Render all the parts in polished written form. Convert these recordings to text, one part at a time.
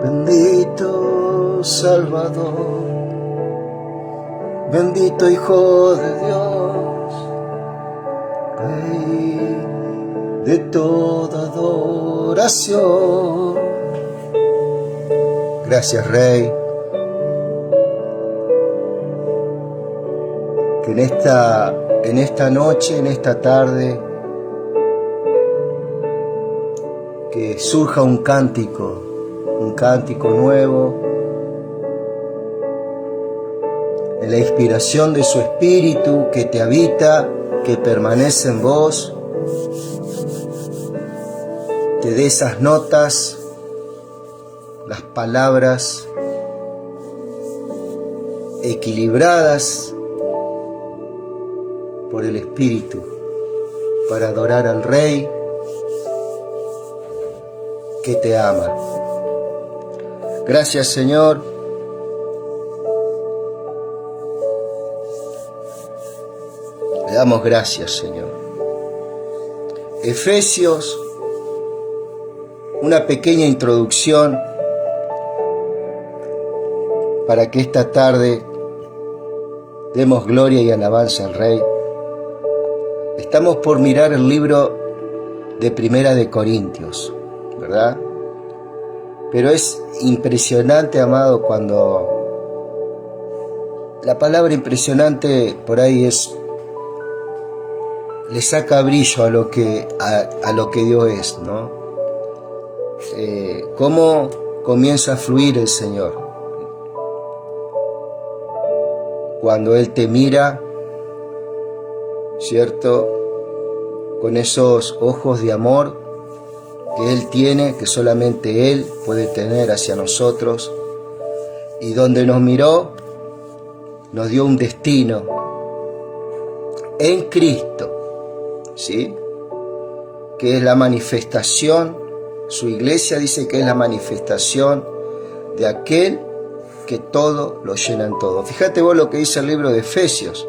Bendito Salvador, bendito Hijo de Dios, Rey de toda adoración. Gracias, Rey, que en esta noche, en esta tarde, que surja un cántico nuevo, en la inspiración de su Espíritu que te habita, que permanece en vos, te dé esas notas, las palabras equilibradas por el Espíritu para adorar al Rey que te ama. Gracias, Señor. Le damos gracias, Señor. Efesios, una pequeña introducción para que esta tarde demos gloria y alabanza al Rey. Estamos por mirar el libro de Primera de Corintios, ¿verdad? Pero es impresionante, amado, cuando la palabra impresionante por ahí le saca brillo a lo que Dios es, ¿no? Cómo comienza a fluir el Señor cuando Él te mira, ¿cierto? Con esos ojos de amor que Él tiene, que solamente Él puede tener hacia nosotros, y donde nos miró, nos dio un destino en Cristo, ¿sí? Que es la manifestación, su iglesia dice que es la manifestación de aquel que todo lo llena en todo. Fíjate vos lo que dice el libro de Efesios,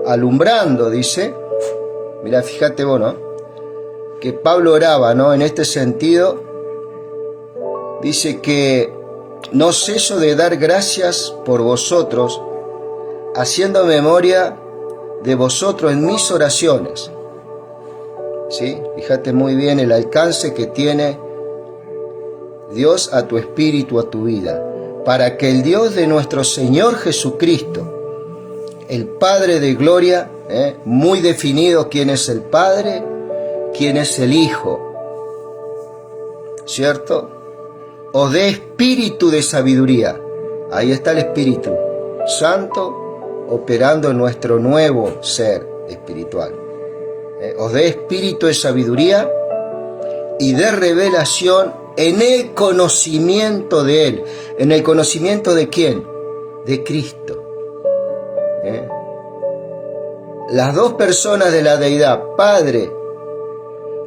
alumbrando, dice, mirá, fíjate vos, ¿no? Que Pablo oraba, ¿no? En este sentido, dice que no ceso de dar gracias por vosotros, haciendo memoria de vosotros en mis oraciones. ¿Sí? Fíjate muy bien el alcance que tiene Dios a tu espíritu, a tu vida, para que el Dios de nuestro Señor Jesucristo, el Padre de gloria, muy definido quién es el Padre, quién es el Hijo, ¿cierto? Os dé espíritu de sabiduría. Ahí está el Espíritu Santo operando en nuestro nuevo ser espiritual. Os dé espíritu de sabiduría y de revelación en el conocimiento de Él. ¿En el conocimiento de quién? De Cristo. Las dos personas de la deidad, Padre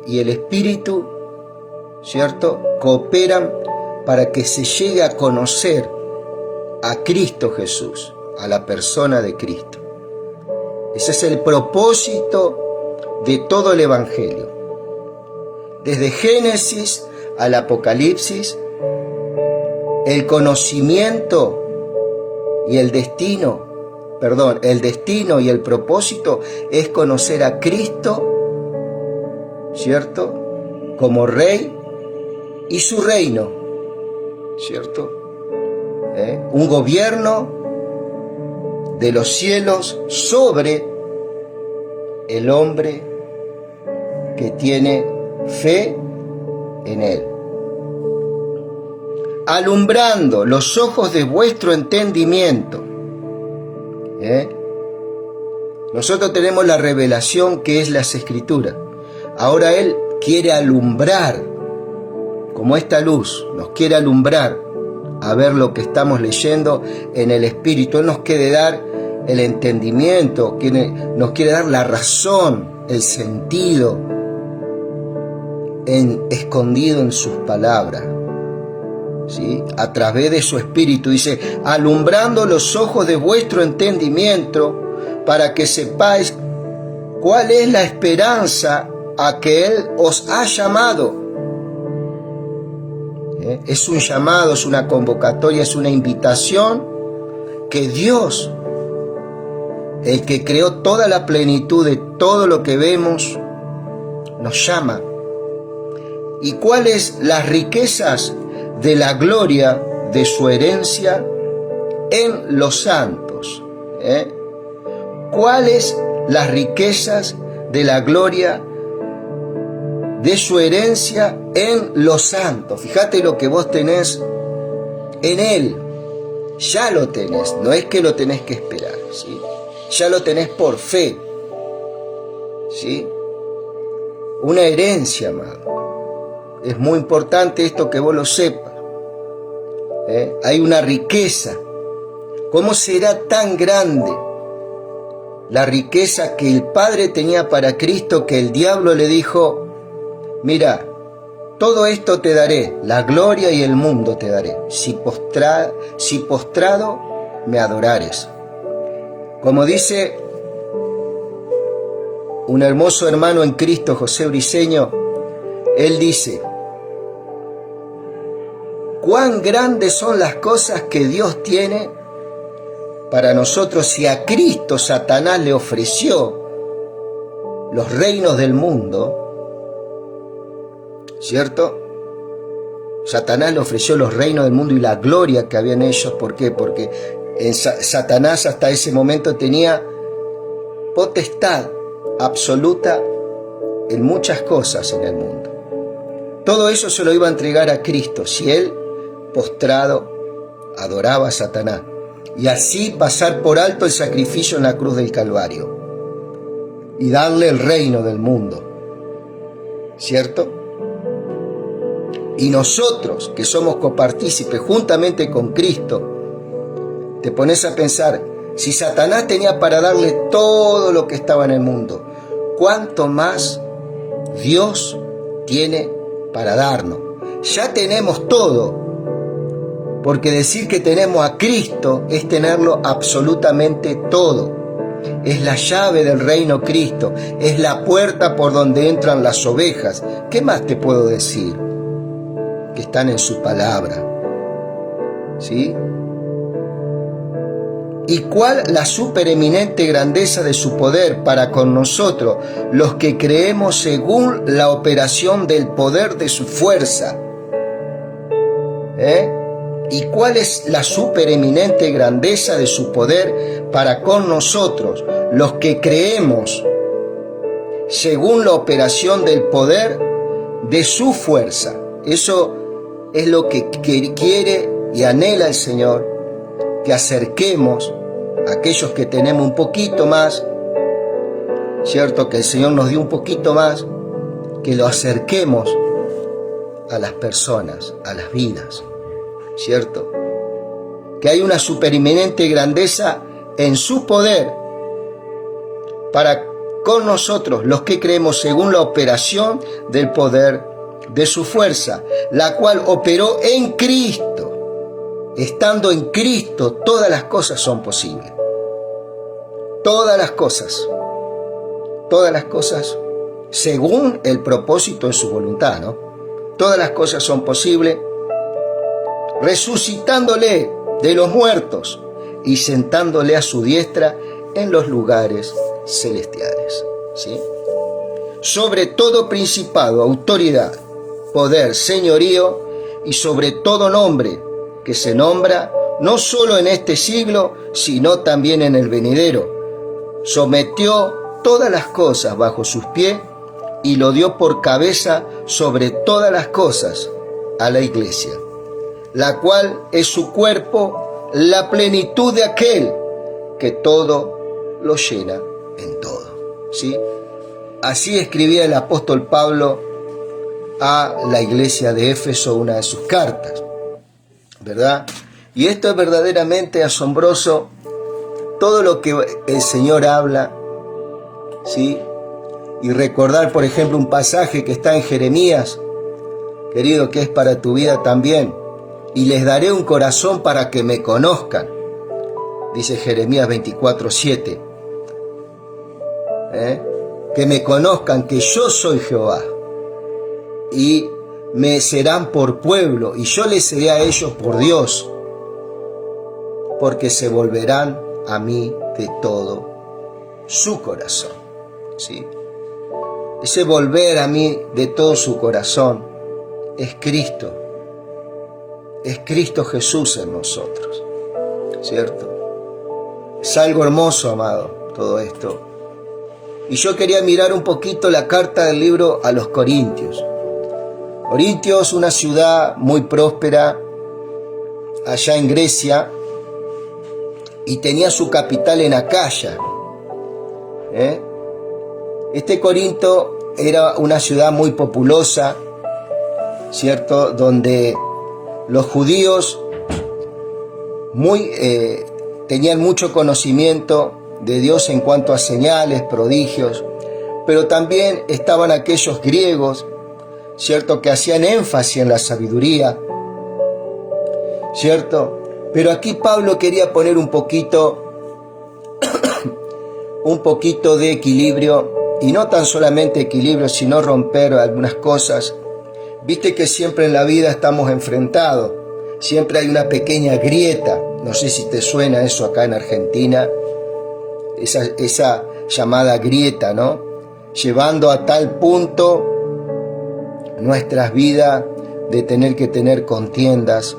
y el Espíritu, ¿cierto?, cooperan para que se llegue a conocer a Cristo Jesús, a la persona de Cristo. Ese es el propósito de todo el Evangelio. Desde Génesis al Apocalipsis, el conocimiento y el destino y el propósito es conocer a Cristo, ¿cierto?, como Rey y su reino, ¿cierto? Un gobierno de los cielos sobre el hombre que tiene fe en Él. Alumbrando los ojos de vuestro entendimiento. Nosotros tenemos la revelación que es las Escrituras. Ahora Él quiere alumbrar, como esta luz nos quiere alumbrar a ver lo que estamos leyendo en el Espíritu. Él nos quiere dar el entendimiento, nos quiere dar la razón, el sentido escondido en sus palabras, ¿sí? A través de su Espíritu, dice, alumbrando los ojos de vuestro entendimiento, para que sepáis cuál es la esperanza a que Él os ha llamado, Es un llamado, es una convocatoria, es una invitación que Dios, el que creó toda la plenitud de todo lo que vemos, nos llama. ¿Y cuáles las riquezas de la gloria de su herencia en los santos? ¿Cuáles las riquezas de la gloria de su herencia en los santos? Fíjate lo que vos tenés en Él. Ya lo tenés, no es que lo tenés que esperar, ¿sí? Ya lo tenés por fe, ¿sí? Una herencia, amado. Es muy importante esto que vos lo sepas. Hay una riqueza. ¿Cómo será tan grande la riqueza que el Padre tenía para Cristo, que el diablo le dijo: mira, todo esto te daré, la gloria y el mundo te daré, si postrado me adorares? Como dice un hermoso hermano en Cristo, José Briceño, él dice: cuán grandes son las cosas que Dios tiene para nosotros. Si a Cristo Satanás le ofreció los reinos del mundo, ¿cierto? Satanás le ofreció los reinos del mundo y la gloria que había en ellos. ¿Por qué? Porque Satanás hasta ese momento tenía potestad absoluta en muchas cosas en el mundo. Todo eso se lo iba a entregar a Cristo si él, postrado, adoraba a Satanás, y así pasar por alto el sacrificio en la cruz del Calvario y darle el reino del mundo, ¿cierto? Y nosotros, que somos copartícipes juntamente con Cristo, te pones a pensar, si Satanás tenía para darle todo lo que estaba en el mundo, ¿cuánto más Dios tiene para darnos? Ya tenemos todo, porque decir que tenemos a Cristo es tenerlo absolutamente todo. Es la llave del reino Cristo, es la puerta por donde entran las ovejas. ¿Qué más te puedo decir? Que están en su palabra, ¿sí? ¿Y cuál la supereminente grandeza de su poder para con nosotros, los que creemos según la operación del poder de su fuerza? ¿Y cuál es la supereminente grandeza de su poder para con nosotros, los que creemos según la operación del poder de su fuerza? Eso es lo que quiere y anhela el Señor, que acerquemos a aquellos que tenemos un poquito más, ¿cierto? Que el Señor nos dio un poquito más, que lo acerquemos a las personas, a las vidas, ¿cierto? Que hay una supereminente grandeza en su poder para con nosotros, los que creemos según la operación del poder de su fuerza, la cual operó en Cristo. Estando en Cristo, todas las cosas son posibles. Todas las cosas según el propósito de su voluntad, ¿no? Todas las cosas son posibles, resucitándole de los muertos y sentándole a su diestra en los lugares celestiales, ¿sí? Sobre todo principado, autoridad, poder, señorío y sobre todo nombre que se nombra no solo en este siglo, sino también en el venidero. Sometió todas las cosas bajo sus pies y lo dio por cabeza sobre todas las cosas a la iglesia, la cual es su cuerpo, la plenitud de aquel que todo lo llena en todo, ¿sí? Así escribía el apóstol Pablo a la iglesia de Éfeso, una de sus cartas, ¿verdad? Y esto es verdaderamente asombroso, todo lo que el Señor habla, ¿sí? Y recordar, por ejemplo, un pasaje que está en Jeremías, querido, que es para tu vida también. Y les daré un corazón para que me conozcan, dice Jeremías 24:7. Que me conozcan, que yo soy Jehová. Y me serán por pueblo, y yo les seré a ellos por Dios, porque se volverán a mí de todo su corazón. ¿Sí? Ese volver a mí de todo su corazón es Cristo. Es Cristo Jesús en nosotros, ¿cierto? Es algo hermoso, amado, todo esto. Y yo quería mirar un poquito la carta del libro a los Corintios. Corintios, una ciudad muy próspera allá en Grecia, y tenía su capital en Acaya. Este Corinto era una ciudad muy populosa, ¿cierto? Donde los judíos tenían mucho conocimiento de Dios en cuanto a señales, prodigios, pero también estaban aquellos griegos, ¿cierto?, que hacían énfasis en la sabiduría, ¿cierto? Pero aquí Pablo quería poner un poquito de equilibrio, y no tan solamente equilibrio, sino romper algunas cosas. Viste que siempre en la vida estamos enfrentados, siempre hay una pequeña grieta, no sé si te suena eso acá en Argentina, esa llamada grieta, ¿no? Llevando a tal punto nuestras vidas de tener que tener contiendas,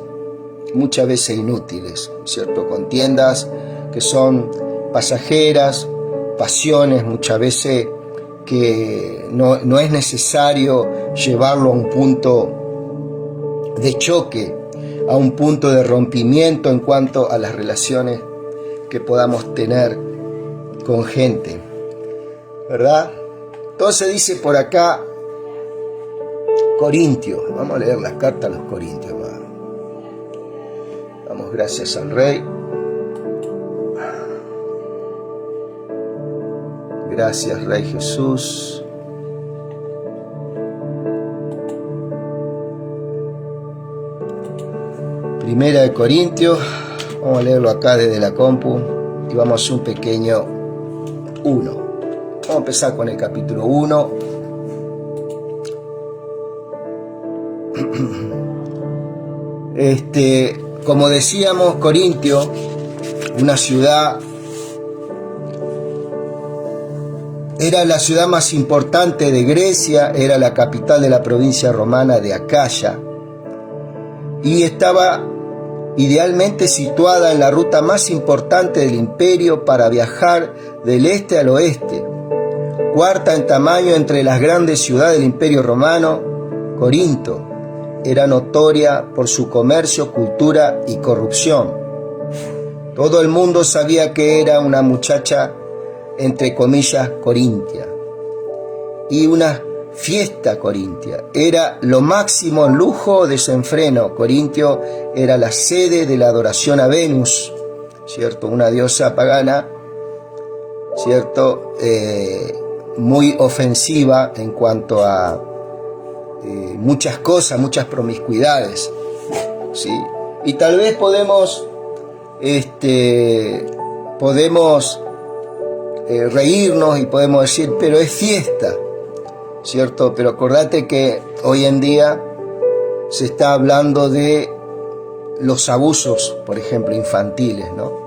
muchas veces inútiles, ¿cierto? Contiendas que son pasajeras, pasiones muchas veces que no es necesario llevarlo a un punto de choque, a un punto de rompimiento en cuanto a las relaciones que podamos tener con gente, ¿verdad? Entonces dice por acá Corintios, vamos a leer las cartas a los Corintios, ¿verdad? Damos gracias al Rey. Gracias, Rey Jesús. Primera de Corintios, vamos a leerlo acá desde la compu y vamos a hacer un pequeño 1. Vamos a empezar con el capítulo 1. Como decíamos, Corintio, una ciudad, era la ciudad más importante de Grecia, era la capital de la provincia romana de Acaya, y estaba idealmente situada en la ruta más importante del imperio para viajar del este al oeste. Cuarta en tamaño entre las grandes ciudades del imperio romano, Corinto era notoria por su comercio, cultura y corrupción. Todo el mundo sabía que era una muchacha, entre comillas, corintia, y una fiesta corintia. Era lo máximo en lujo o desenfreno. Corintio era la sede de la adoración a Venus, ¿cierto? Una diosa pagana, ¿cierto? Muy ofensiva en cuanto a muchas cosas, muchas promiscuidades, ¿sí? Y tal vez podemos reírnos y podemos decir, pero es fiesta, ¿cierto? Pero acordate que hoy en día se está hablando de los abusos, por ejemplo, infantiles, ¿no?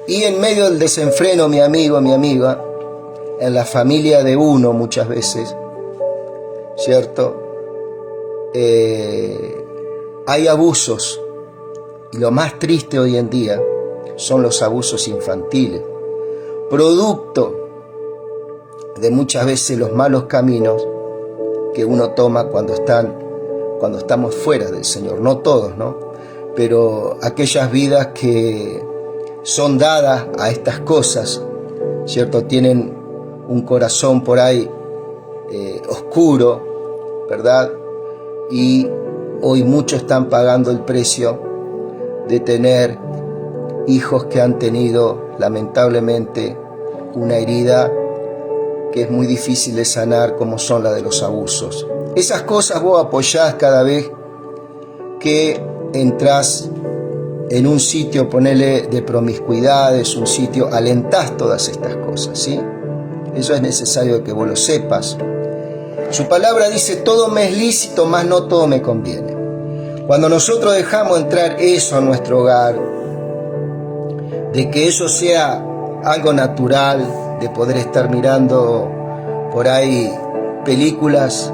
Y en medio del desenfreno, mi amigo, mi amiga, en la familia de uno muchas veces, ¿cierto? Hay abusos, y lo más triste hoy en día son los abusos infantiles, producto de muchas veces los malos caminos que uno toma cuando estamos fuera del Señor. No todos, ¿no? Pero aquellas vidas que son dadas a estas cosas, ¿cierto? Tienen un corazón por ahí oscuro, ¿verdad? Y hoy muchos están pagando el precio de tener hijos que han tenido lamentablemente una herida que es muy difícil de sanar, como son la de los abusos. Esas cosas vos apoyás cada vez que entras en un sitio, ponele, de promiscuidades, un sitio, alentás todas estas cosas, ¿sí? Eso es necesario que vos lo sepas. Su palabra dice, todo me es lícito, mas no todo me conviene. Cuando nosotros dejamos entrar eso a nuestro hogar, de que eso sea algo natural, de poder estar mirando por ahí películas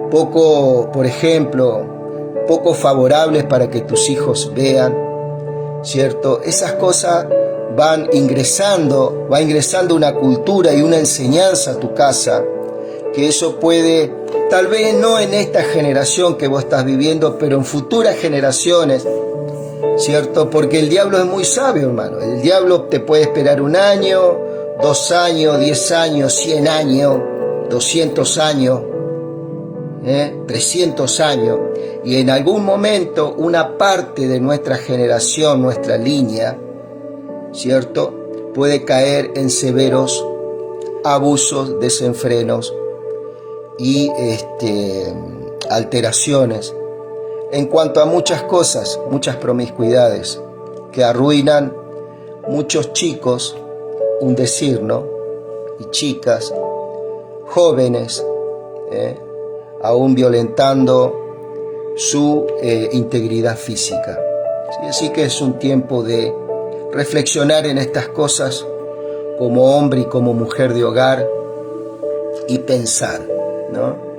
poco, por ejemplo, poco favorables para que tus hijos vean, ¿cierto? Esas cosas va ingresando una cultura y una enseñanza a tu casa, que eso puede, tal vez no en esta generación que vos estás viviendo, pero en futuras generaciones, ¿cierto? Porque el diablo es muy sabio, hermano. El diablo te puede esperar 1 año, 2 años, 10 años, 100 años, 200 años, 300 años, y en algún momento una parte de nuestra generación, nuestra línea, ¿cierto?, puede caer en severos abusos, desenfrenos y alteraciones en cuanto a muchas cosas, muchas promiscuidades que arruinan muchos chicos, un decir, ¿no?, y chicas, jóvenes, aún violentando su integridad física. ¿Sí? Así que es un tiempo de reflexionar en estas cosas como hombre y como mujer de hogar y pensar, ¿no?,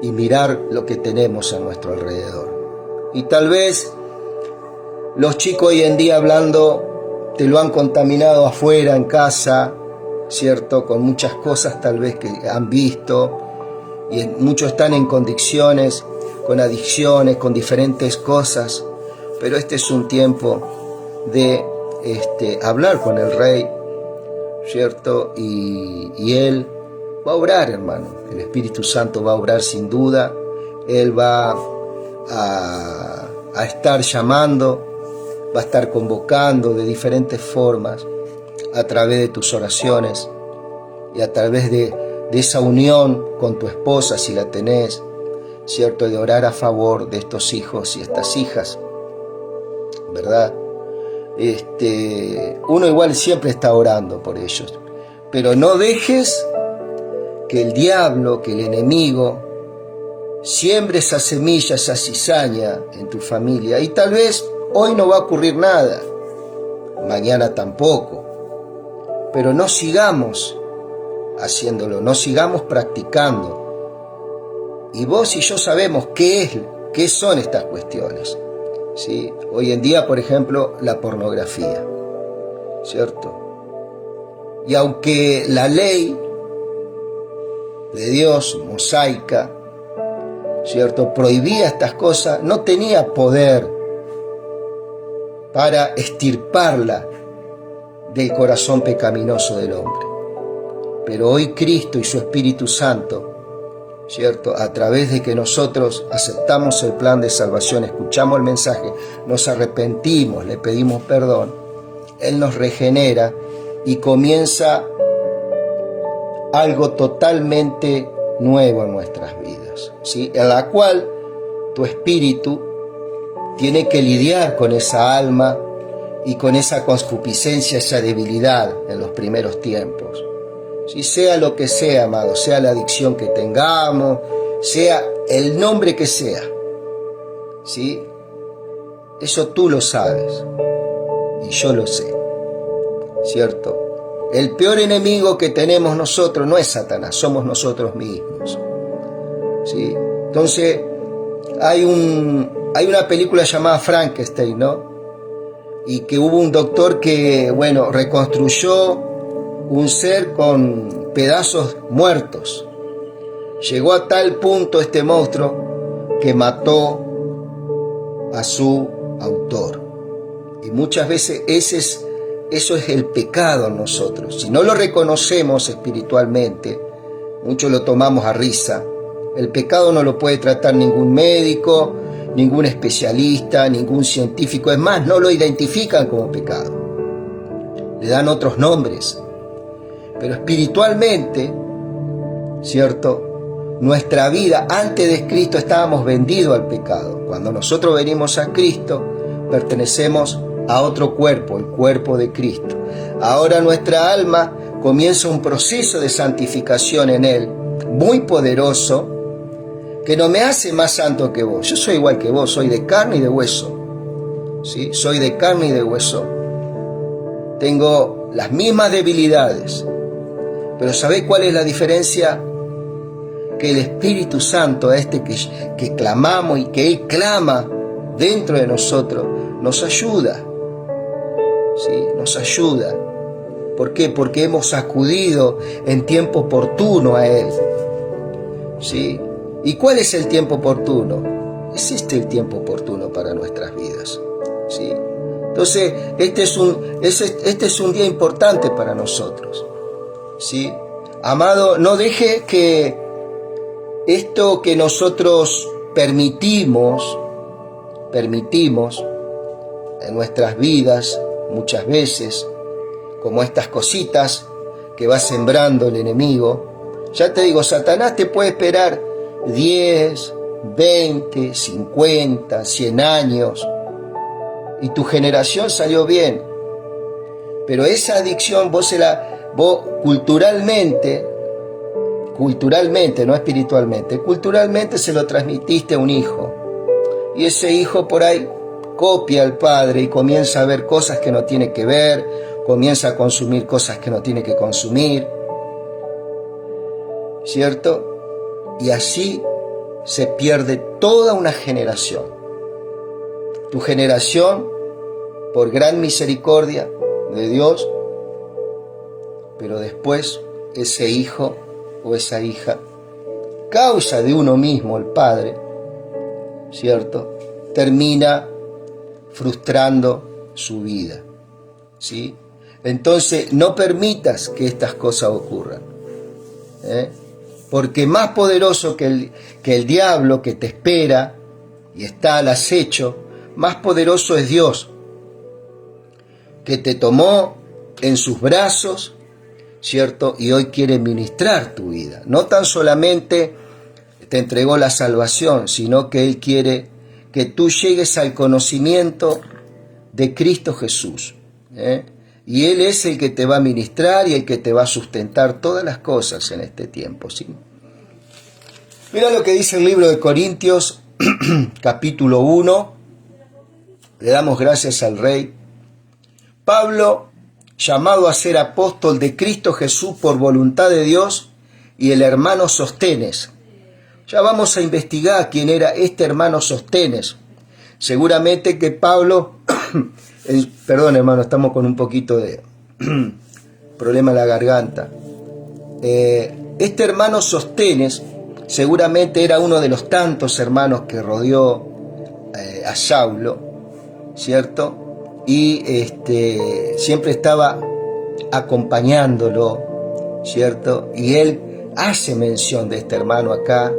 y mirar lo que tenemos a nuestro alrededor. Y tal vez los chicos hoy en día hablando te lo han contaminado afuera, en casa, ¿cierto?, con muchas cosas tal vez que han visto, y muchos están en condiciones, con adicciones, con diferentes cosas, pero este es un tiempo de hablar con el Rey, ¿cierto? Y Él va a obrar, hermano. El Espíritu Santo va a obrar sin duda. Él va a estar llamando, va a estar convocando de diferentes formas, a través de tus oraciones y a través de esa unión con tu esposa, si la tenés, ¿cierto?, de orar a favor de estos hijos y estas hijas, ¿verdad? Uno igual siempre está orando por ellos, pero no dejes que el diablo, que el enemigo siembre esa semilla, esa cizaña en tu familia, y tal vez hoy no va a ocurrir nada, mañana tampoco, pero no sigamos haciéndolo, no sigamos practicando. Y vos y yo sabemos qué son estas cuestiones, ¿sí? Hoy en día, por ejemplo, la pornografía, ¿cierto? Y aunque la ley de Dios, mosaica, ¿cierto?, prohibía estas cosas, no tenía poder para extirparla del corazón pecaminoso del hombre. Pero hoy Cristo y su Espíritu Santo, ¿cierto?, a través de que nosotros aceptamos el plan de salvación, escuchamos el mensaje, nos arrepentimos, le pedimos perdón, Él nos regenera y comienza algo totalmente nuevo en nuestras vidas, ¿sí?, en la cual tu espíritu tiene que lidiar con esa alma y con esa concupiscencia, esa debilidad en los primeros tiempos. Si sea lo que sea, amado, sea la adicción que tengamos, sea el nombre que sea, ¿sí?, eso tú lo sabes y yo lo sé, ¿cierto? El peor enemigo que tenemos nosotros no es Satanás, somos nosotros mismos, ¿sí? Entonces, hay una película llamada Frankenstein, ¿no? Y que hubo un doctor que, bueno, reconstruyó un ser con pedazos muertos. Llegó a tal punto este monstruo que mató a su autor. Y muchas veces eso es el pecado en nosotros. Si no lo reconocemos espiritualmente, muchos lo tomamos a risa. El pecado no lo puede tratar ningún médico, ningún especialista, ningún científico. Es más, no lo identifican como pecado. Le dan otros nombres. Pero espiritualmente, ¿cierto?, nuestra vida antes de Cristo estábamos vendidos al pecado. Cuando nosotros venimos a Cristo, pertenecemos a otro cuerpo, el cuerpo de Cristo. Ahora nuestra alma comienza un proceso de santificación en Él muy poderoso, que no me hace más santo que vos. Yo soy igual que vos, soy de carne y de hueso. ¿Sí? Soy de carne y de hueso. Tengo las mismas debilidades. Pero ¿sabés cuál es la diferencia? Que el Espíritu Santo, que clamamos y que Él clama dentro de nosotros, nos ayuda. ¿Sí? Nos ayuda. ¿Por qué? Porque hemos acudido en tiempo oportuno a Él. ¿Sí? ¿Y cuál es el tiempo oportuno? Existe el tiempo oportuno para nuestras vidas. ¿Sí? Entonces, este es un día importante para nosotros. ¿Sí? Amado, no deje que esto que nosotros permitimos en nuestras vidas muchas veces, como estas cositas que va sembrando el enemigo. Ya te digo, Satanás te puede esperar 10, 20, 50, 100 años y tu generación salió bien, pero esa adicción vos culturalmente, no espiritualmente, culturalmente se lo transmitiste a un hijo, y ese hijo por ahí copia al padre y comienza a ver cosas que no tiene que ver, comienza a consumir cosas que no tiene que consumir, ¿cierto? Y así se pierde toda una generación. Tu generación, por gran misericordia de Dios, pero después ese hijo o esa hija, causa de uno mismo, el padre, ¿cierto?, termina frustrando su vida. ¿Sí? Entonces, no permitas que estas cosas ocurran. Porque más poderoso que el diablo que te espera y está al acecho, más poderoso es Dios, que te tomó en sus brazos, ¿cierto? Y hoy quiere ministrar tu vida. No tan solamente te entregó la salvación, sino que Él quiere que tú llegues al conocimiento de Cristo Jesús. Y Él es el que te va a ministrar y el que te va a sustentar todas las cosas en este tiempo, ¿sí? Mira lo que dice el libro de Corintios, capítulo 1. Le damos gracias al Rey. Pablo, llamado a ser apóstol de Cristo Jesús por voluntad de Dios, y el hermano Sostenes. Ya vamos a investigar quién era este hermano Sostenes. Seguramente que Pablo, perdón hermano, estamos con un poquito de problema en la garganta. Este hermano Sostenes seguramente era uno de los tantos hermanos que rodeó a Saulo, ¿cierto? Y siempre estaba acompañándolo, ¿cierto? Y él hace mención de este hermano acá,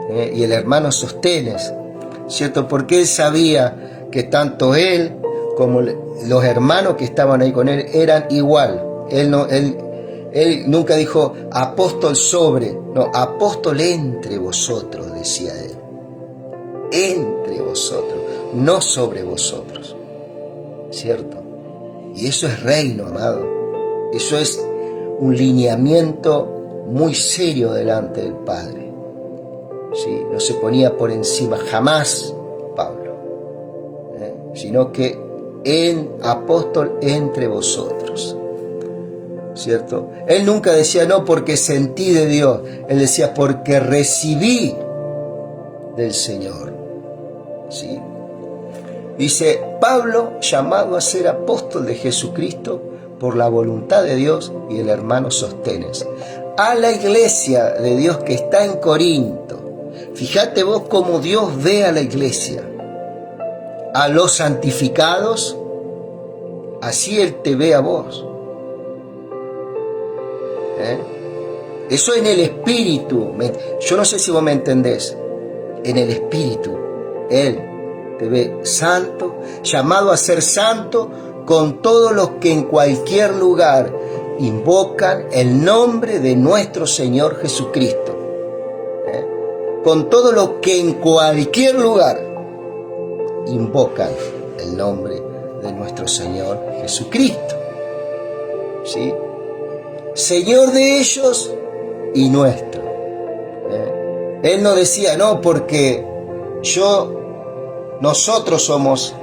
y el hermano Sostenes, ¿cierto? Porque él sabía que tanto él como los hermanos que estaban ahí con él eran igual. Él nunca dijo apóstol sobre, no, apóstol entre vosotros, decía él. Entre vosotros, no sobre vosotros, ¿cierto? Y eso es reino, amado. Eso es un lineamiento muy serio delante del Padre. ¿Sí? No se ponía por encima jamás Pablo, sino que en apóstol entre vosotros, ¿cierto? Él nunca decía no porque sentí de Dios, él decía porque recibí del Señor, ¿sí? Dice Pablo, llamado a ser apóstol de Jesucristo por la voluntad de Dios, y el hermano Sostenes, a la iglesia de Dios que está en Corinto. Fíjate vos cómo Dios ve a la iglesia, a los santificados, así Él te ve a vos. Eso en el espíritu, yo no sé si vos me entendés, en el espíritu, Él te ve santo, llamado a ser santo, con todos los que en cualquier lugar invocan el nombre de nuestro Señor Jesucristo. Con todos los que en cualquier lugar invocan el nombre de nuestro Señor Jesucristo, ¿sí? Señor de ellos y nuestro, Él no decía, no, porque nosotros somos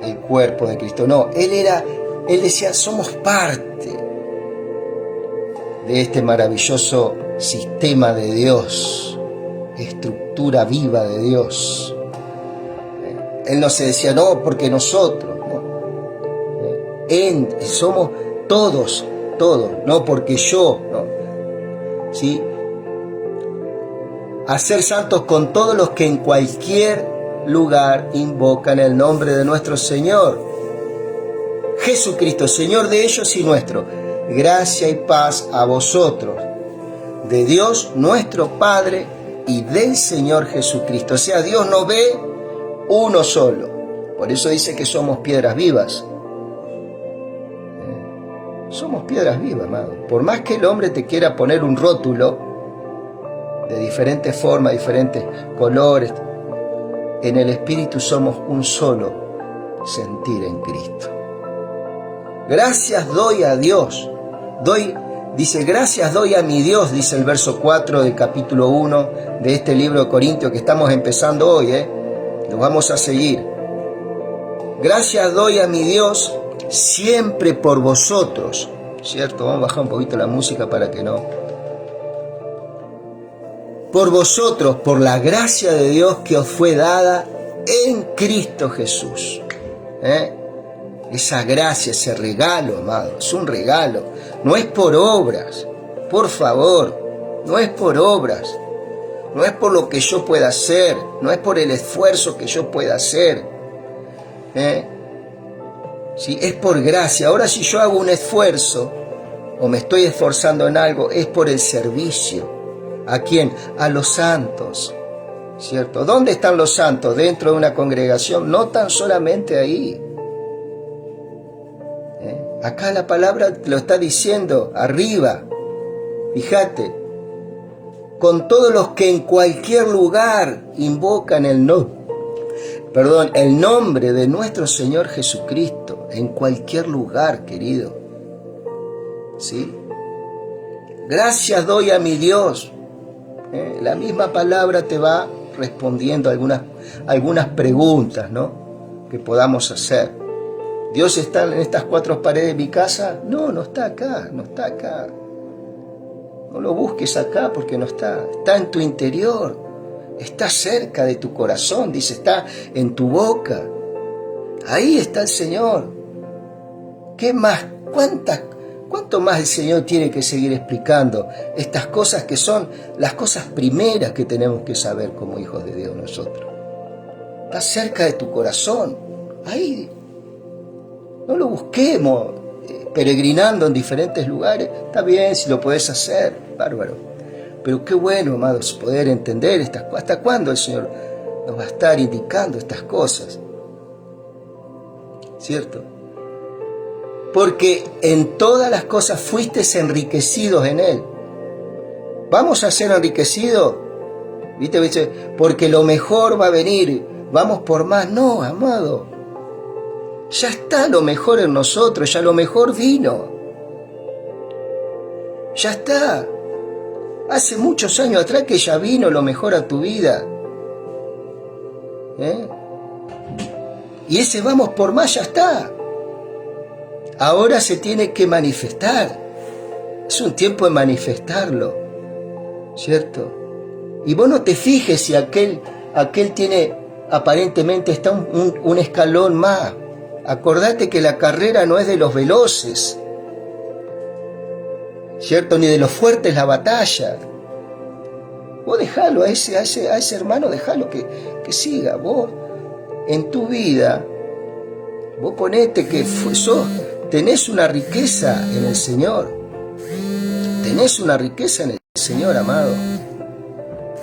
el cuerpo de Cristo. No, Él decía, somos parte de este maravilloso sistema de Dios, estructura viva de Dios. Él no se decía, no, porque nosotros, no. Somos todos, no porque yo, no. ¿Sí? A ser santos con todos los que en cualquier lugar invocan el nombre de nuestro Señor Jesucristo, Señor de ellos y nuestro. Gracia y paz a vosotros, de Dios nuestro Padre y del Señor Jesucristo. O sea, Dios nos ve uno solo. Por eso dice que somos piedras vivas. Somos piedras vivas, amado. Por más que el hombre te quiera poner un rótulo de diferentes formas, diferentes colores, en el Espíritu somos un solo sentir en Cristo. Gracias doy a Dios. Dice, gracias doy a mi Dios, dice el verso 4 del capítulo 1 de este libro de Corintios que estamos empezando hoy. Lo vamos a seguir. Gracias doy a mi Dios siempre por vosotros, ¿cierto? Vamos a bajar un poquito la música para que no. Por vosotros, por la gracia de Dios que os fue dada en Cristo Jesús. Esa gracia, ese regalo, amado, es un regalo. No es por obras, por favor, no es por obras. No es por lo que yo pueda hacer, no es por el esfuerzo que yo pueda hacer. ¿Sí? Es por gracia. Ahora, si yo hago un esfuerzo o me estoy esforzando en algo, es por el servicio. ¿A quién? A los santos, ¿cierto? ¿Dónde están los santos? Dentro de una congregación, no tan solamente ahí. Acá la palabra lo está diciendo, arriba. Fíjate, con todos los que en cualquier lugar invocan el nombre de nuestro Señor Jesucristo, en cualquier lugar, querido. ¿Sí? Gracias doy a mi Dios. La misma palabra te va respondiendo algunas preguntas, ¿no?, que podamos hacer. ¿Dios está en estas cuatro paredes de mi casa? No, no está acá, no está acá. No lo busques acá porque no está. Está en tu interior. Está cerca de tu corazón, dice, está en tu boca. Ahí está el Señor. ¿Qué más? ¿Cuánto más el Señor tiene que seguir explicando estas cosas que son las cosas primeras que tenemos que saber como hijos de Dios nosotros? Está cerca de tu corazón. Ahí. No lo busquemos peregrinando en diferentes lugares. Está bien, si lo puedes hacer, bárbaro. Pero qué bueno, amados, poder entender hasta cuándo el Señor nos va a estar indicando estas cosas. ¿Cierto? Porque en todas las cosas fuisteis enriquecidos en Él. ¿Vamos a ser enriquecidos? ¿Viste? Porque lo mejor va a venir. Vamos por más. No, amado. Ya está lo mejor en nosotros, ya lo mejor vino. Ya está. Hace muchos años atrás que ya vino lo mejor a tu vida. Y ese vamos por más ya está. Ahora se tiene que manifestar. Es un tiempo de manifestarlo, ¿cierto? Y vos no te fijes si aquel tiene, aparentemente está un escalón más. Acordate que la carrera no es de los veloces, ¿cierto? Ni de los fuertes la batalla. Vos dejalo a ese hermano, dejalo que siga. Vos, en tu vida, vos ponete que tenés una riqueza en el Señor. Tenés una riqueza en el Señor, amado.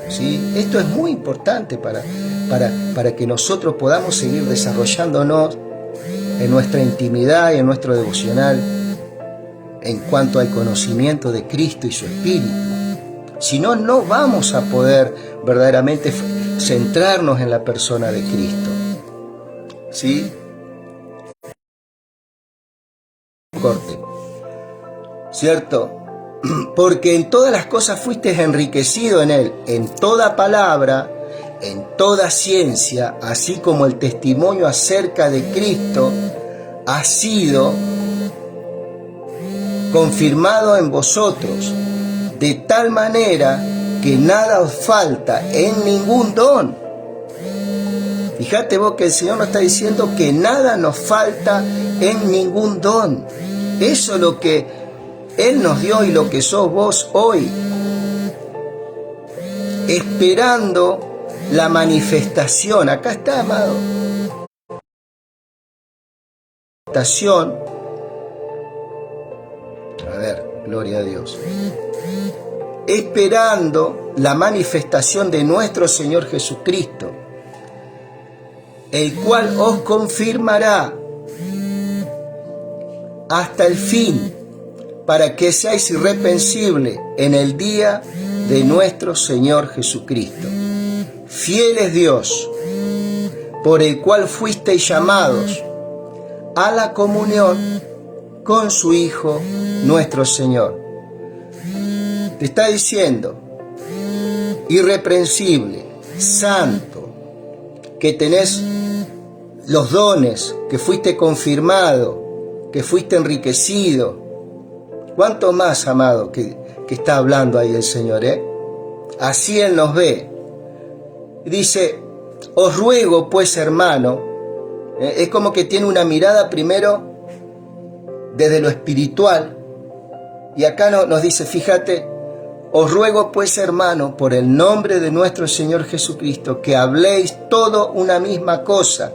¿Sí? Esto es muy importante para que nosotros podamos seguir desarrollándonos en nuestra intimidad y en nuestro devocional en cuanto al conocimiento de Cristo y su Espíritu. Si no, no vamos a poder verdaderamente centrarnos en la persona de Cristo. ¿Sí? Corte. ¿Cierto? porque en todas las cosas fuiste enriquecido en él, en toda palabra, en toda ciencia, así como el testimonio acerca de Cristo ha sido confirmado en vosotros, de tal manera que nada os falta en ningún don. Fíjate vos que el Señor nos está diciendo que nada nos falta en ningún don. Eso es lo que Él nos dio y lo que sos vos hoy. Esperando la manifestación. Acá está, amado. Manifestación. A ver, gloria a Dios. Esperando la manifestación de nuestro Señor Jesucristo, el cual os confirmará hasta el fin, para que seáis irreprensibles en el día de nuestro Señor Jesucristo. Fiel es Dios, por el cual fuisteis llamados a la comunión con su Hijo, nuestro Señor. Te está diciendo, irreprensible, santo, que tenés los dones, que fuiste confirmado, que fuiste enriquecido. ¿Cuánto más, amado, que está hablando ahí el Señor, Así Él nos ve. Dice, os ruego pues, hermano, es como que tiene una mirada primero desde lo espiritual, y acá nos dice, fíjate, os ruego pues, hermano, por el nombre de nuestro Señor Jesucristo, que habléis todo una misma cosa,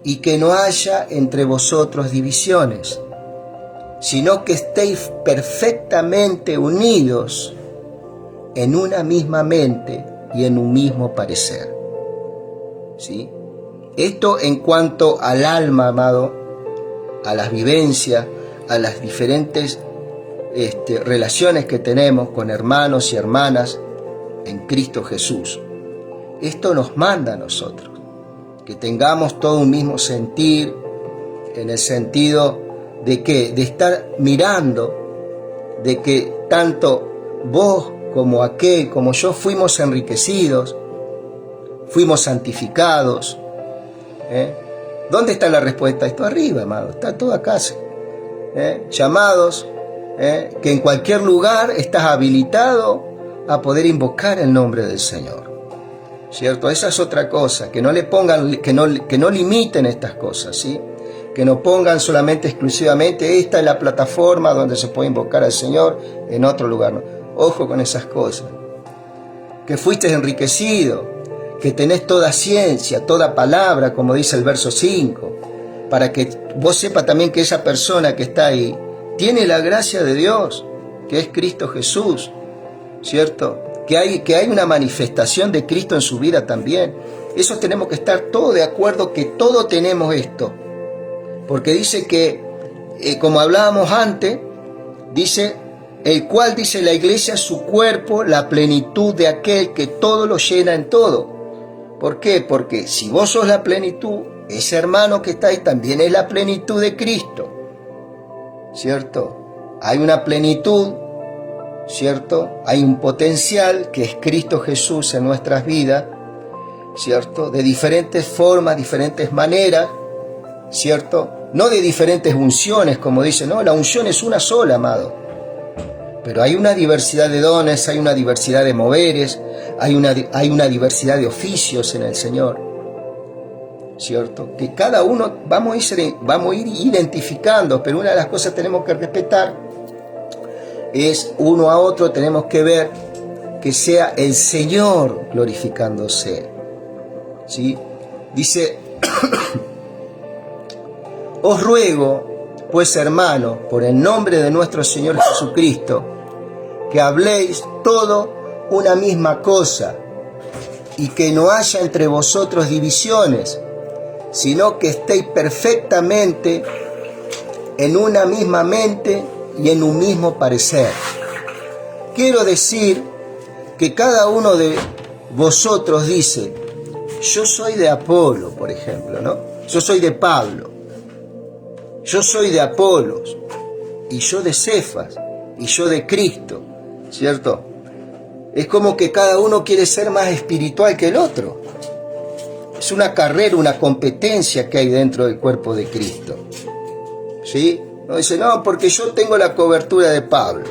y que no haya entre vosotros divisiones, sino que estéis perfectamente unidos en una misma mente y en un mismo parecer. ¿Sí? Esto en cuanto al alma, amado, a las vivencias, a las diferentes relaciones que tenemos con hermanos y hermanas en Cristo Jesús. Esto nos manda a nosotros, que tengamos todo un mismo sentir, en el sentido de que, de estar mirando, de que tanto vos como aquel, como yo, fuimos enriquecidos, fuimos santificados. ¿Dónde está la respuesta? Esto arriba, amado, está todo acá. Llamados, que en cualquier lugar estás habilitado a poder invocar el nombre del Señor. ¿Cierto? Esa es otra cosa, que no le pongan, que no limiten estas cosas, ¿sí? Que no pongan solamente exclusivamente, esta es la plataforma donde se puede invocar al Señor, en otro lugar, no. Ojo con esas cosas. Que fuiste enriquecido, que tenés toda ciencia, toda palabra, como dice el verso 5, para que vos sepas también que esa persona que está ahí tiene la gracia de Dios, que es Cristo Jesús, ¿cierto? Que hay una manifestación de Cristo en su vida también. Eso tenemos que estar todos de acuerdo, que todos tenemos esto. Porque dice que, como hablábamos antes, dice, el cual, dice, la iglesia es su cuerpo, la plenitud de aquel que todo lo llena en todo. ¿Por qué? Porque si vos sos la plenitud, ese hermano que está ahí también es la plenitud de Cristo, ¿cierto? Hay una plenitud, ¿cierto? Hay un potencial que es Cristo Jesús en nuestras vidas, ¿cierto? De diferentes formas, diferentes maneras, ¿cierto? No de diferentes unciones, como dicen, no, la unción es una sola, amado. Pero hay una diversidad de dones, hay una diversidad de moveres, hay una diversidad de oficios en el Señor, ¿cierto? Que cada uno vamos a ir identificando, pero una de las cosas que tenemos que respetar es uno a otro, tenemos que ver que sea el Señor glorificándose, ¿sí? Dice, os ruego, pues, hermano, por el nombre de nuestro Señor Jesucristo, que habléis todo una misma cosa, y que no haya entre vosotros divisiones, sino que estéis perfectamente en una misma mente y en un mismo parecer. Quiero decir que cada uno de vosotros dice, yo soy de Apolo, por ejemplo, ¿no? Yo soy de Pablo, yo soy de Apolos, y yo de Cefas. y yo de Cristo, ¿cierto? Es como que cada uno quiere ser más espiritual que el otro. Es una carrera, una competencia que hay dentro del cuerpo de Cristo. ¿Sí? No dice, no, porque yo tengo la cobertura de Pablo.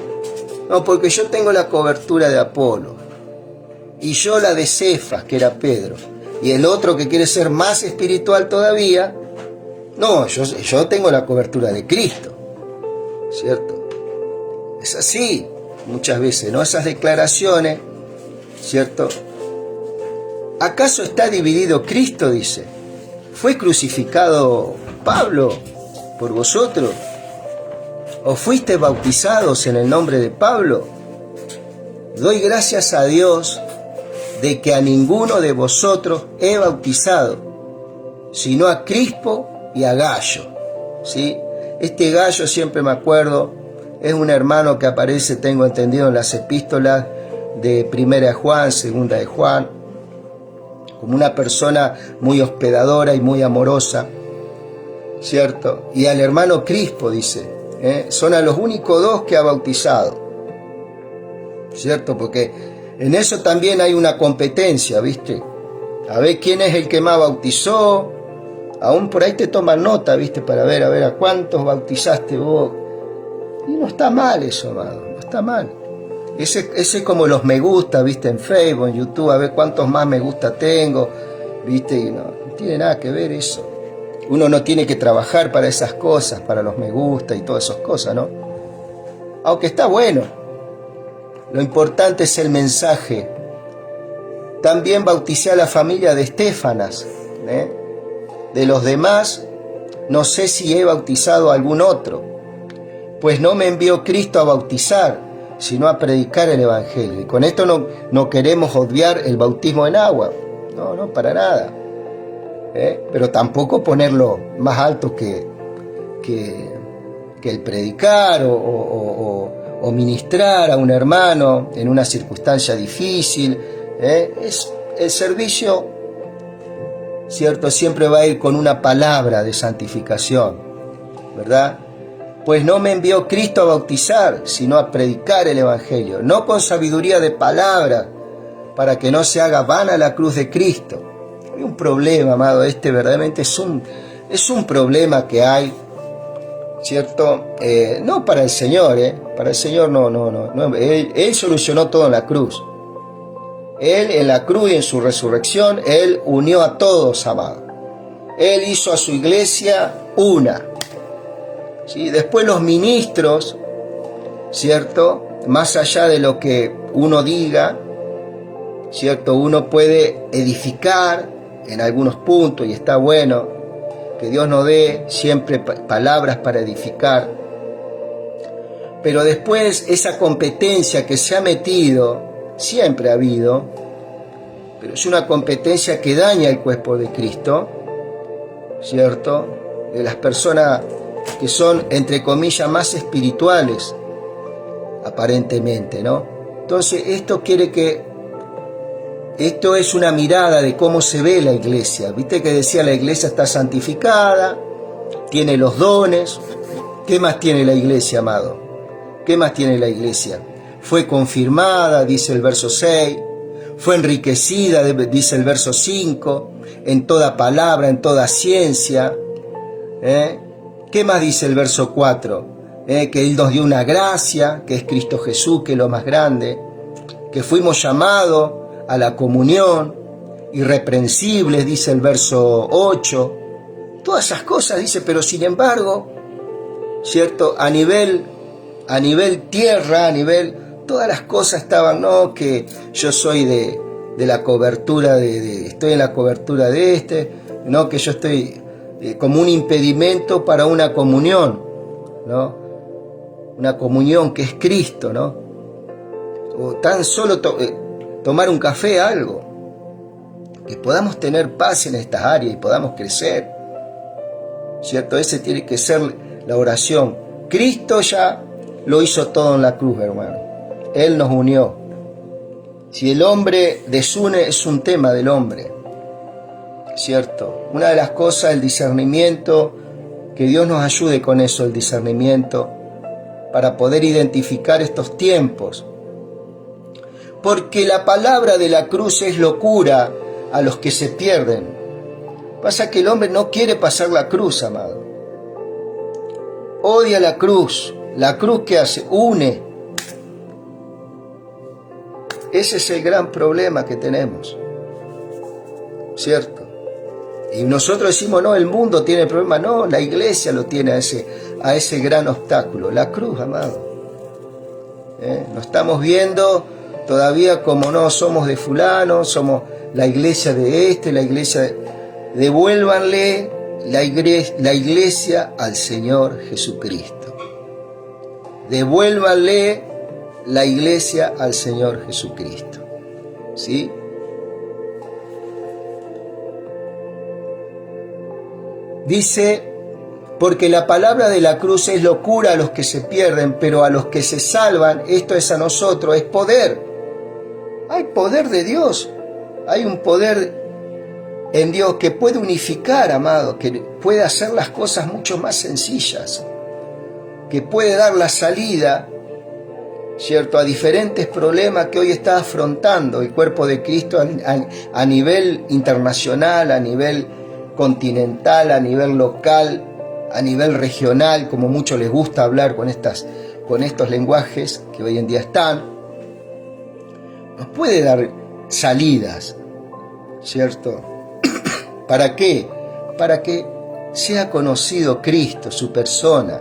No, porque yo tengo la cobertura de Apolo. Y yo la de Cefas, que era Pedro. Y el otro que quiere ser más espiritual todavía, no, yo tengo la cobertura de Cristo. ¿Cierto? Es así muchas veces, ¿no? Esas declaraciones, ¿cierto? ¿Acaso está dividido Cristo? Dice. ¿Fue crucificado Pablo por vosotros? ¿O fuiste bautizados en el nombre de Pablo? Doy gracias a Dios de que a ninguno de vosotros he bautizado, sino a Crispo y a Gayo. ¿Sí? Este Gayo, siempre me acuerdo, es un hermano que aparece, tengo entendido, en las epístolas de Primera de Juan, Segunda de Juan, como una persona muy hospedadora y muy amorosa, ¿cierto? Y al hermano Crispo, dice, son a los únicos dos que ha bautizado, ¿cierto? Porque en eso también hay una competencia, ¿viste? A ver quién es el que más bautizó. Aún por ahí te toman nota, ¿viste? Para ver a cuántos bautizaste vos. Y no está mal eso, amado, no está mal. Ese es como los me gusta, ¿viste? En Facebook, en YouTube, a ver cuántos más me gusta tengo, ¿viste? Y no tiene nada que ver eso. Uno no tiene que trabajar para esas cosas, para los me gusta y todas esas cosas, ¿no? Aunque está bueno. Lo importante es el mensaje. También bauticé a la familia de Estefanas, De los demás, no sé si he bautizado a algún otro, pues no me envió Cristo a bautizar, sino a predicar el Evangelio. Y con esto no queremos obviar el bautismo en agua, no, para nada. Pero tampoco ponerlo más alto que el predicar o ministrar a un hermano en una circunstancia difícil. Es el servicio, ¿cierto? Siempre va a ir con una palabra de santificación, ¿verdad? Pues no me envió Cristo a bautizar, sino a predicar el Evangelio, no con sabiduría de palabra, para que no se haga vana la cruz de Cristo. Hay un problema, amado, verdaderamente es un problema que hay, ¿cierto? No para el Señor, para el Señor no. Él solucionó todo en la cruz. Él en la cruz y en su resurrección, Él unió a todos, amado. Él hizo a su iglesia una. ¿Sí? Después los ministros, ¿cierto? Más allá de lo que uno diga, ¿cierto? Uno puede edificar en algunos puntos y está bueno que Dios nos dé siempre palabras para edificar. Pero después esa competencia que se ha metido, siempre ha habido, pero es una competencia que daña el cuerpo de Cristo, ¿cierto? De las personas que son, entre comillas, más espirituales, aparentemente, ¿no? Entonces, esto es una mirada de cómo se ve la iglesia. Viste que decía, la iglesia está santificada, tiene los dones. ¿Qué más tiene la iglesia, amado? ¿Qué más tiene la iglesia? Fue confirmada, dice el verso 6, fue enriquecida, dice el verso 5, en toda palabra, en toda ciencia. ¿Qué más dice el verso 4? Que Él nos dio una gracia, que es Cristo Jesús, que es lo más grande, que fuimos llamados a la comunión, irreprensibles, dice el verso 8. Todas esas cosas, dice, pero sin embargo, ¿cierto? A nivel tierra, todas las cosas estaban, no, que yo soy de la cobertura, estoy en la cobertura de no, que yo estoy como un impedimento para una comunión, ¿no? Una comunión que es Cristo, ¿no? O tan solo tomar un café, algo, que podamos tener paz en estas áreas y podamos crecer, ¿cierto? Ese tiene que ser la oración. Cristo ya lo hizo todo en la cruz, hermano. Él nos unió. Si el hombre desune, es un tema del hombre, ¿cierto? Una de las cosas, el discernimiento, que Dios nos ayude con eso, el discernimiento, para poder identificar estos tiempos. Porque la palabra de la cruz es locura a los que se pierden. Pasa que el hombre no quiere pasar la cruz, amado. Odia la cruz. La cruz, ¿qué hace? Une. Ese es el gran problema que tenemos, ¿cierto? Y nosotros decimos, no, el mundo tiene el problema. No, la iglesia lo tiene a ese gran obstáculo, la cruz, amado. Nos estamos viendo todavía como no somos de fulano, somos la iglesia de este, la iglesia de... Devuélvanle la iglesia al Señor Jesucristo. Devuélvanle la iglesia al Señor Jesucristo. ¿Sí? Dice, porque la palabra de la cruz es locura a los que se pierden, pero a los que se salvan, esto es a nosotros, es poder. Hay poder de Dios. Hay un poder en Dios que puede unificar, amado, que puede hacer las cosas mucho más sencillas, que puede dar la salida, ¿cierto?, a diferentes problemas que hoy está afrontando el cuerpo de Cristo a nivel internacional, a nivel continental, a nivel local, a nivel regional, como mucho les gusta hablar con estos lenguajes que hoy en día están. Nos puede dar salidas, ¿cierto? ¿Para qué? Para que sea conocido Cristo, su persona,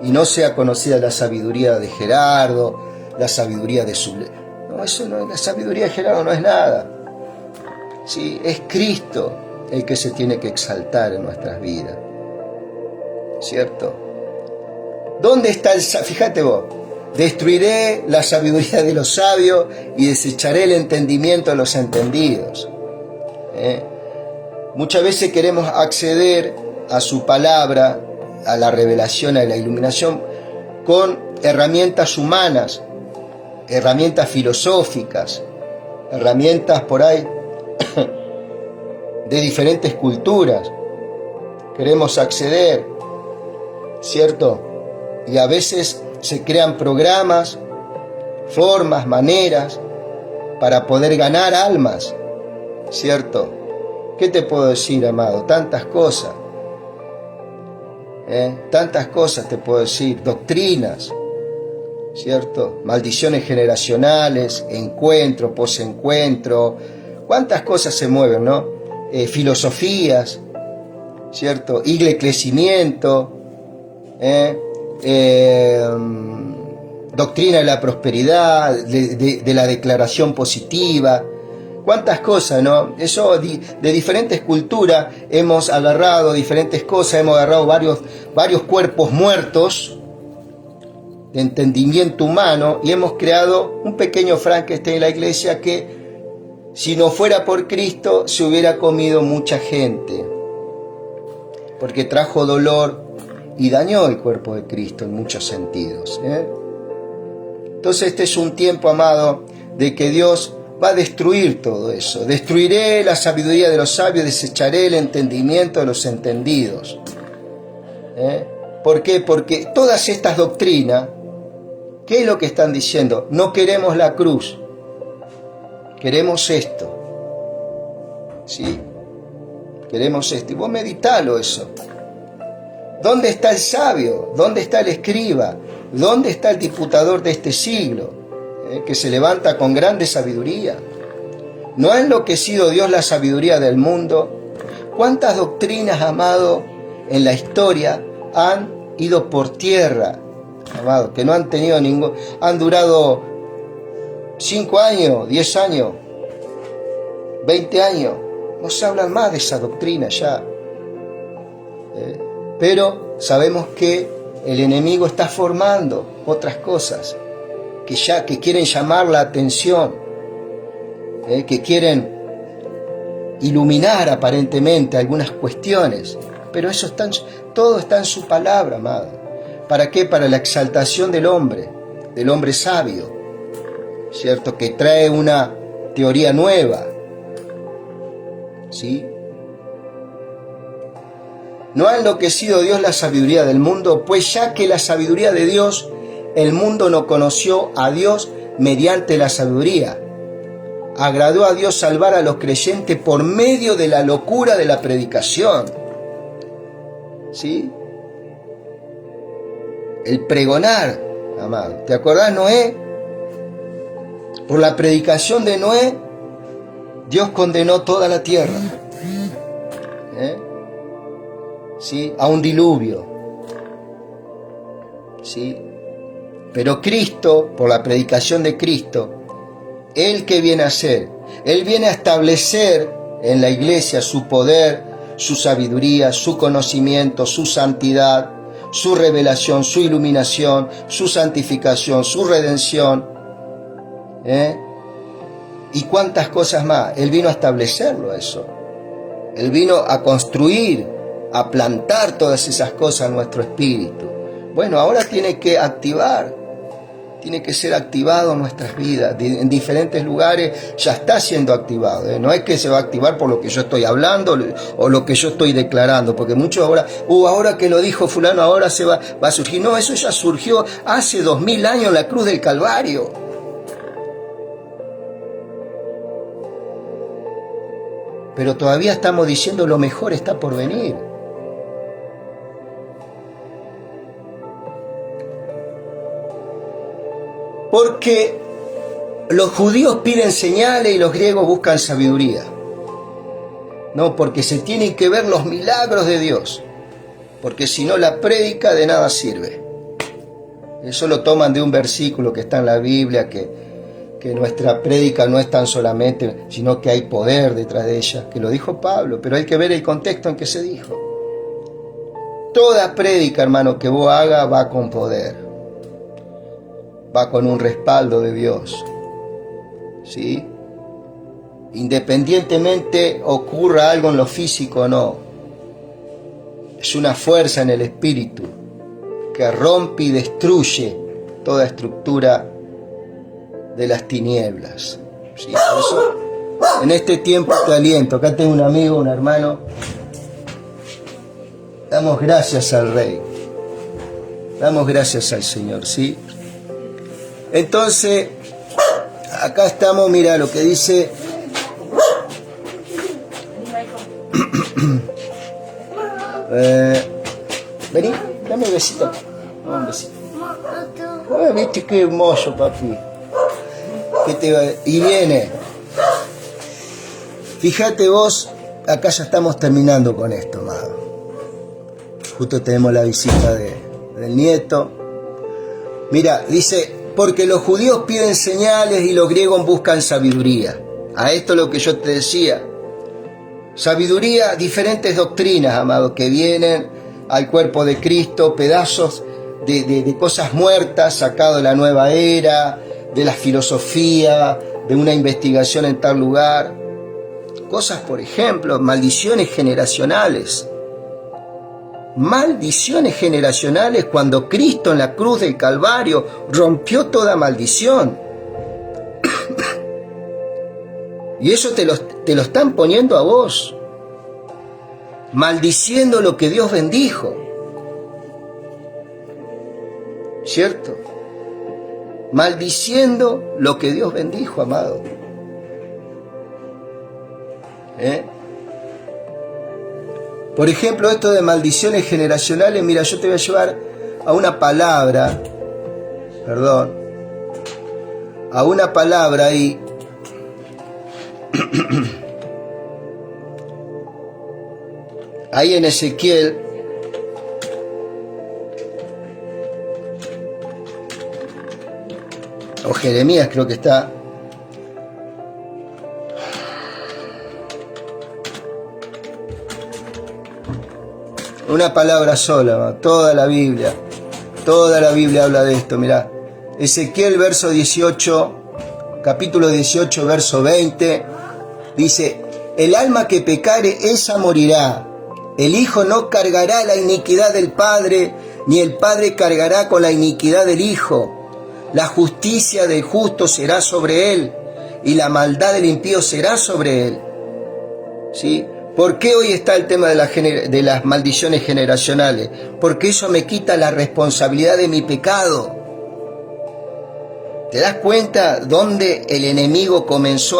y no sea conocida la sabiduría de Gerardo, la sabiduría de su... No, eso no, la sabiduría de Gerardo no es nada. Sí, es Cristo el que se tiene que exaltar en nuestras vidas, ¿cierto? ¿Dónde está el... Fíjate vos, destruiré la sabiduría de los sabios y desecharé el entendimiento de los entendidos. Muchas veces queremos acceder a su palabra, a la revelación, a la iluminación, con herramientas humanas, herramientas filosóficas, herramientas por ahí de diferentes culturas. Queremos acceder, ¿cierto? Y a veces se crean programas, formas, maneras para poder ganar almas, ¿cierto? ¿Qué te puedo decir, amado? Tantas cosas. Tantas cosas te puedo decir. Doctrinas, ¿cierto? Maldiciones generacionales, encuentro, posencuentro. ¿Cuántas cosas se mueven, no? Filosofías, ¿cierto? Igleclecimiento, doctrina de la prosperidad, de la declaración positiva. ¿Cuántas cosas, no? Eso de diferentes culturas hemos agarrado diferentes cosas, hemos agarrado varios cuerpos muertos de entendimiento humano y hemos creado un pequeño Frankenstein en la iglesia que, si no fuera por Cristo, se hubiera comido mucha gente, porque trajo dolor y dañó el cuerpo de Cristo en muchos sentidos. Entonces este es un tiempo, amado, de que Dios va a destruir todo eso. Destruiré la sabiduría de los sabios, desecharé el entendimiento de los entendidos. ¿Por qué? Porque todas estas doctrinas, ¿qué es lo que están diciendo? No queremos la cruz, queremos esto. ¿Sí? Queremos esto. Y vos meditalo eso. ¿Dónde está el sabio? ¿Dónde está el escriba? ¿Dónde está el diputador de este siglo? Que se levanta con grande sabiduría. ¿No ha enloquecido Dios la sabiduría del mundo? ¿Cuántas doctrinas, amado, en la historia han ido por tierra, amado, que no han tenido ningún... Han durado 5 años, 10 años, 20 años. No se habla más de esa doctrina ya. Pero sabemos que el enemigo está formando otras cosas que quieren llamar la atención, que quieren iluminar aparentemente algunas cuestiones, pero eso todo está en su palabra, amado. ¿Para qué? Para la exaltación del hombre sabio, ¿cierto? Que trae una teoría nueva, ¿sí? ¿No ha enloquecido Dios la sabiduría del mundo? Pues ya que la sabiduría de Dios el mundo no conoció a Dios mediante la sabiduría. Agradó a Dios salvar a los creyentes por medio de la locura de la predicación. ¿Sí? El pregonar, amado. ¿Te acordás, Noé? Por la predicación de Noé, Dios condenó toda la tierra. ¿Sí? A un diluvio. ¿Sí? Pero Cristo, por la predicación de Cristo, ¿Él qué viene a hacer? Él viene a establecer en la iglesia su poder, su sabiduría, su conocimiento, su santidad, su revelación, su iluminación, su santificación, su redención. Y cuántas cosas más. Él vino a establecerlo eso. Él vino a construir, a plantar todas esas cosas en nuestro espíritu. Bueno, ahora tiene que activar. Tiene que ser activado en nuestras vidas, en diferentes lugares ya está siendo activado. No es que se va a activar por lo que yo estoy hablando o lo que yo estoy declarando, porque muchos ahora que lo dijo fulano, ahora se va a surgir. No, eso ya surgió hace 2000 años en la cruz del Calvario. Pero todavía estamos diciendo lo mejor está por venir. Porque los judíos piden señales y los griegos buscan sabiduría. No, porque se tienen que ver los milagros de Dios. Porque si no, la prédica de nada sirve. Eso lo toman de un versículo que está en la Biblia, que nuestra prédica no es tan solamente, sino que hay poder detrás de ella, que lo dijo Pablo, pero hay que ver el contexto en que se dijo. Toda prédica, hermano, que vos hagas va con poder. Va con un respaldo de Dios, ¿sí? Independientemente ocurra algo en lo físico o no, es una fuerza en el espíritu que rompe y destruye toda estructura de las tinieblas, ¿sí? Por eso, en este tiempo te aliento. Acá tengo un amigo, un hermano. Damos gracias al Rey, damos gracias al Señor, ¿sí? Entonces, acá estamos, mira lo que dice. Vení, dame un besito. Dame un besito. Viste qué hermoso, papi. Y viene. Fíjate vos, acá ya estamos terminando con esto, amado. Justo tenemos la visita del nieto. Mira, dice, porque los judíos piden señales y los griegos buscan sabiduría. A esto es lo que yo te decía. Sabiduría, diferentes doctrinas, amado, que vienen al cuerpo de Cristo, pedazos de cosas muertas, sacado de la nueva era, de la filosofía, de una investigación en tal lugar. Cosas, por ejemplo, maldiciones generacionales. Maldiciones generacionales cuando Cristo en la cruz del Calvario rompió toda maldición. Y eso te lo están poniendo a vos, maldiciendo lo que Dios bendijo, ¿cierto? Maldiciendo lo que Dios bendijo, amado. Por ejemplo, esto de maldiciones generacionales, mira, yo te voy a llevar a una palabra, a una palabra ahí, ahí en Ezequiel, o Jeremías creo que está. Una palabra sola, toda la Biblia habla de esto, mirá. Ezequiel verso 18, capítulo 18, verso 20, dice, el alma que pecare, esa morirá. El hijo no cargará la iniquidad del padre, ni el padre cargará con la iniquidad del hijo. La justicia del justo será sobre él, y la maldad del impío será sobre él. ¿Sí? ¿Por qué hoy está el tema de las maldiciones generacionales? Porque eso me quita la responsabilidad de mi pecado. ¿Te das cuenta dónde el enemigo comenzó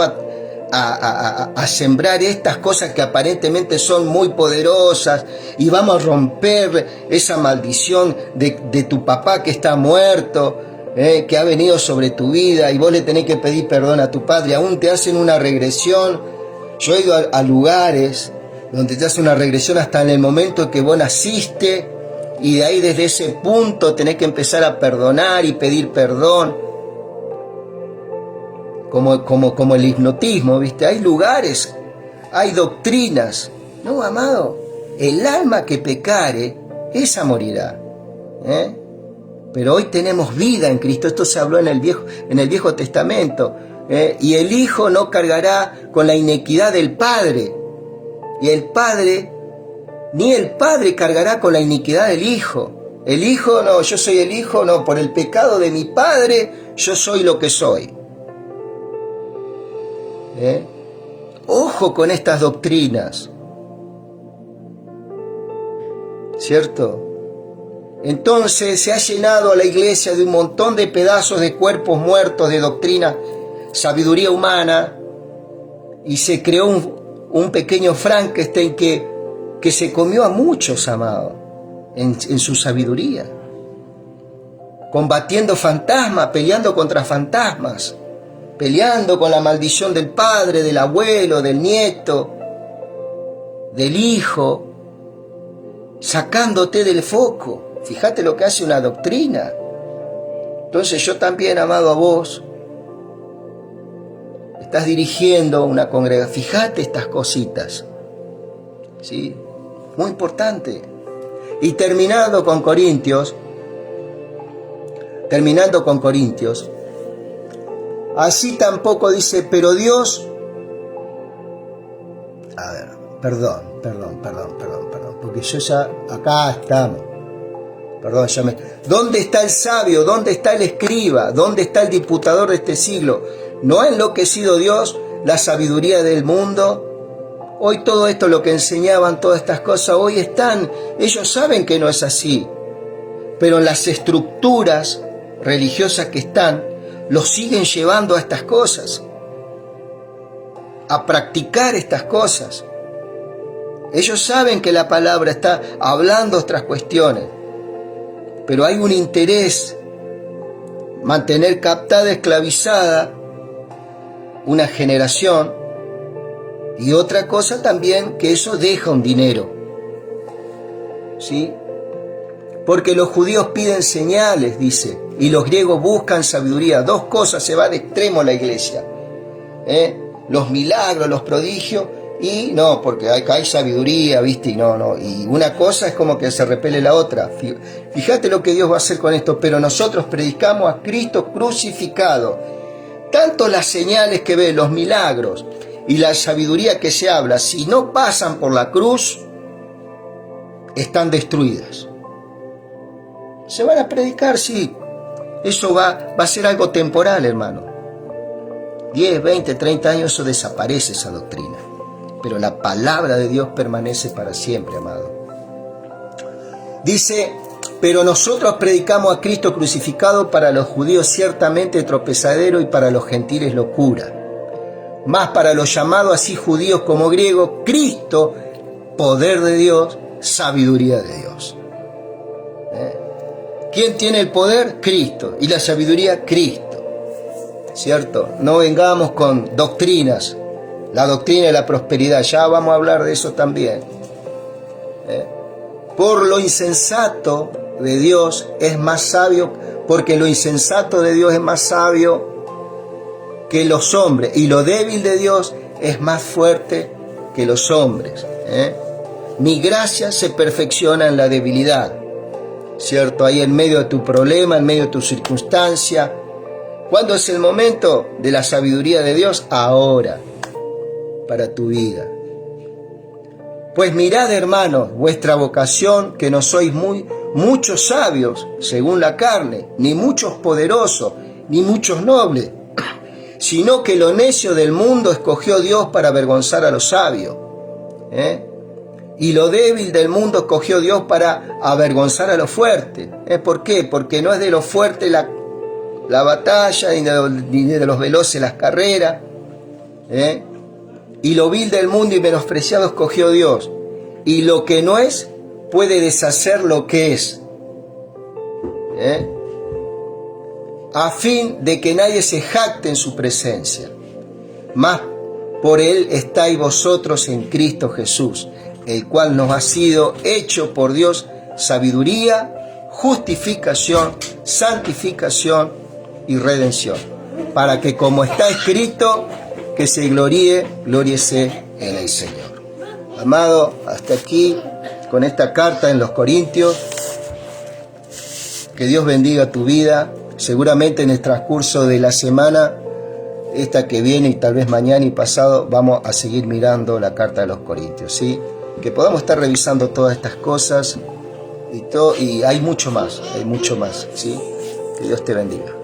a sembrar estas cosas que aparentemente son muy poderosas, y vamos a romper esa maldición de tu papá que está muerto, que ha venido sobre tu vida, y vos le tenés que pedir perdón a tu padre? Aún te hacen una regresión. Yo he ido a lugares donde te hacen una regresión hasta en el momento en que vos naciste, y de ahí, desde ese punto, tenés que empezar a perdonar y pedir perdón. Como el hipnotismo, ¿viste? Hay lugares, hay doctrinas. No, amado, el alma que pecare, esa morirá. Pero hoy tenemos vida en Cristo. Esto se habló en el Viejo Testamento. Y el Hijo no cargará con la iniquidad del Padre. Y ni el Padre cargará con la iniquidad del Hijo. El Hijo, no, yo soy el Hijo, no, por el pecado de mi Padre, yo soy lo que soy. Ojo con estas doctrinas, ¿cierto? Entonces se ha llenado a la iglesia de un montón de pedazos de cuerpos muertos de doctrina, sabiduría humana, y se creó un pequeño Frankenstein que se comió a muchos, amado, en su sabiduría, combatiendo fantasmas, peleando contra fantasmas, peleando con la maldición del padre, del abuelo, del nieto, del hijo, sacándote del foco. Fíjate lo que hace una doctrina. Entonces yo también, amado, a vos, estás dirigiendo una congregación. Fíjate estas cositas, ¿sí? Muy importante. Y terminando con Corintios, así tampoco dice, pero Dios... A ver, perdón, porque yo ya, acá estamos. Perdón, ¿dónde está el sabio? ¿Dónde está el escriba? ¿Dónde está el diputador de este siglo? ¿No ha enloquecido Dios la sabiduría del mundo? Hoy todo esto, lo que enseñaban, todas estas cosas, hoy están, ellos saben que no es así, pero en las estructuras religiosas que están, los siguen llevando a estas cosas, a practicar estas cosas. Ellos saben que la palabra está hablando otras cuestiones, pero hay un interés, mantener captada, esclavizada una generación, y otra cosa también, que eso deja un dinero, ¿sí? Porque los judíos piden señales, dice, y los griegos buscan sabiduría. Dos cosas, se va de extremo la iglesia. Los milagros, los prodigios, y no, porque acá hay sabiduría, ¿viste? Y no. Y una cosa es como que se repele la otra. Fíjate lo que Dios va a hacer con esto. Pero nosotros predicamos a Cristo crucificado. Tanto las señales que ven, los milagros y la sabiduría que se habla, si no pasan por la cruz, están destruidas. Se van a predicar, sí. Eso va a ser algo temporal, hermano. 10, 20, 30 años, eso desaparece, esa doctrina. Pero la palabra de Dios permanece para siempre, amado. Dice, pero nosotros predicamos a Cristo crucificado, para los judíos ciertamente tropezadero y para los gentiles locura. Mas para los llamados, así judíos como griegos, Cristo, poder de Dios, sabiduría de Dios. ¿Quién tiene el poder? Cristo. Y la sabiduría, Cristo. ¿Cierto? No vengamos con doctrinas. La doctrina de la prosperidad, ya vamos a hablar de eso también. Por lo insensato de Dios es más sabio, porque lo insensato de Dios es más sabio que los hombres, y lo débil de Dios es más fuerte que los hombres. Mi gracia se perfecciona en la debilidad. ¿Cierto? Ahí en medio de tu problema, en medio de tu circunstancia. ¿Cuándo es el momento de la sabiduría de Dios? Ahora, para tu vida. Pues mirad, hermanos, vuestra vocación, que no sois muchos sabios, según la carne, ni muchos poderosos, ni muchos nobles, sino que lo necio del mundo escogió Dios para avergonzar a los sabios. Y lo débil del mundo escogió Dios para avergonzar a lo fuerte. ¿Por qué? Porque no es de lo fuerte la batalla, ni de los veloces las carreras. Y lo vil del mundo y menospreciado escogió Dios. Y lo que no es, puede deshacer lo que es. A fin de que nadie se jacte en su presencia. Mas por él estáis vosotros en Cristo Jesús, el cual nos ha sido hecho por Dios sabiduría, justificación, santificación y redención, para que, como está escrito, que se gloriese en el Señor. Amado, hasta aquí con esta carta en los Corintios. Que Dios bendiga tu vida. Seguramente en el transcurso de la semana, esta que viene y tal vez mañana y pasado, vamos a seguir mirando la carta de los Corintios, ¿sí? Que podamos estar revisando todas estas cosas y hay mucho más, ¿sí? Que Dios te bendiga.